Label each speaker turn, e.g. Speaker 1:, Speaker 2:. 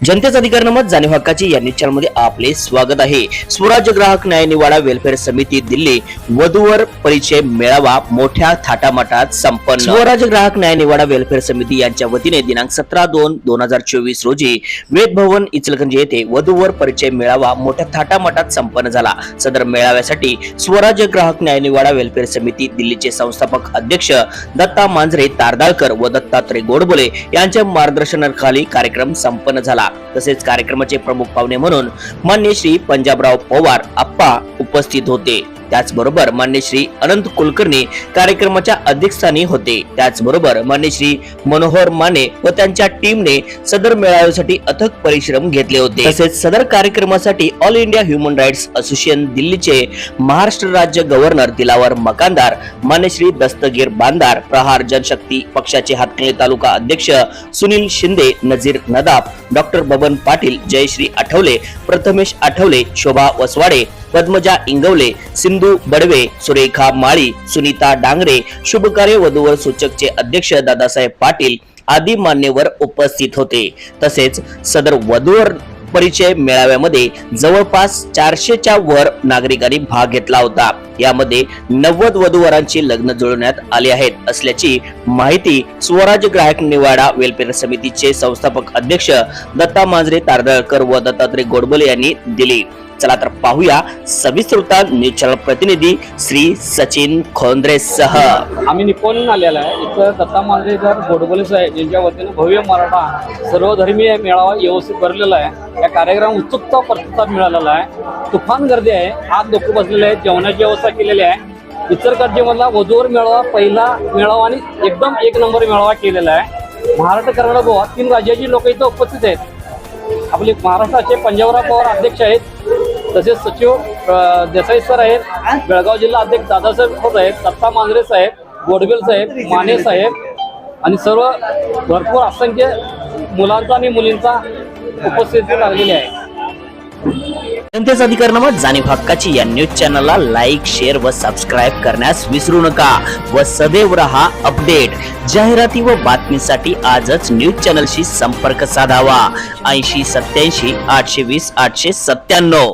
Speaker 1: जनतेचा अधिकार नमत जाणीव हक्काची या न्यूज चॅनल मध्ये आपले स्वागत आहे। स्वराज्य ग्राहक न्याय निवाडा वेलफेअर समिती दिल्ली वधूवर परिचय मेळावा मोठ्या थाटामाटात संपन्न। स्वराज्य ग्राहक न्याय निवाडा वेलफेअर समिती यांच्या वतीने दिनांक 17/2/2024 रोजी वेद भवन इचलकरंजी येथे वधूवर परिचय मेळावा मोठ्या थाटामाटात संपन्न झाला। सदर मेळाव्यासाठी स्वराज्य ग्राहक न्याय निवाडा वेलफेअर समिती दिल्लीचे संस्थापक अध्यक्ष दत्ता मांजरे तारदाळकर व दत्तात्रय गोडबोले यांच्या मार्गदर्शनाखाली कार्यक्रम संपन्न झाला। तसेच कार्यक्रमाचे प्रमुख पाहुणे म्हणून मान्य श्री पंजाबराव पवार आप्पा उपस्थित होते। त्याचबरोबर मान्य श्री अनंत कुलकर्णी कार्यक्रमाच्या अध्यक्षस्थानी होते। त्याचबरोबर मान्य श्री मनोहर माने व त्यांच्या टीमने सदर मेळाव्यासाठी अथक परिश्रम घेतले होते। तसेच सदर कार्यक्रमासाठी all India human rights association दिल्लीचे महाराष्ट्र राज्य गव्हर्नर दिलावर मकानदार, मान्य श्री दस्तगीर बांदार, प्रहार जनशक्ती पक्षाचे हातकणंगले तालुका अध्यक्ष सुनील शिंदे, नजीर नदाब, डॉक्टर बबन पाटील, जयश्री आठवले, प्रथमेश आठवले, शोभा वसवाडे, पद्मजा इंगवले, सिंधू बडवे, सुरेखा माळी, सुनीता डांगरे, शुभकार्य वधूवर सूचकचे अध्यक्ष दादासाहेब पाटील आदी मान्यवर उपस्थित होते। तसेच सदर वधूवर परिचय मेळाव्यामध्ये जवळपास 400च्या वर नागरिकांनी भाग घेतला होता। यामध्ये 90 वधूवरांची लग्न जुळवण्यात आले आहेत असल्याची माहिती स्वराज्य ग्राहक निवाडा वेलफेअर समितीचे संस्थापक अध्यक्ष दत्ता मांजरे तारदाळकर व दत्तात्रय गोडबोले यांनी दिली। चला तर पाहूया सविस्तर न्यूज चॅनल प्रतिनिधी श्री सचिन खोंद्रे सह।
Speaker 2: आम्ही निपोन आलेला आहे। इथं दत्ता मांजरे गोडबोले साहेब यांच्या वतीने भव्य मराठा सर्वधर्मीय मेळावा व्यवस्थित भरलेला आहे। या कार्यक्रम उत्सुकता प्रतिसाद मिळालेला आहे। तुफान गर्दी आहे। आज लोक बसलेले आहेत, जेवणाची व्यवस्था केलेली आहे। इचलकरंजी मधला वधूवर मेळावा पहिला मेळावा आणि एकदम एक नंबर मेळावा केलेला आहे। महाराष्ट्र, कर्नाटक, गोवा 3 राज्याची लोक इथं उपस्थित आहेत। आपले महाराष्ट्राचे पंजाबराव पवार अध्यक्ष आहेत, तसेच सचिव देसाई सर आहेत, बेळगाव जिल्हा अध्यक्ष दादासाहेब खोत आहेत, दत्ता मांजरे साहेब, गोडबेल साहेब, माने साहेब आणि सर्व भरपूर असंख्य मुलांचा आणि मुलींचा उपस्थिती लागलेली आहे।
Speaker 1: जनतेचा अधिकार नमत जाणीव हक्काची या न्यूज चॅनलला लाईक, शेअर व सबस्क्राईब करण्यास विसरू नका व सदैव रहा अपडेट। जाहिराती व बातमीसाठी आजच न्यूज चॅनलशी संपर्क साधावा 80 87 820 897।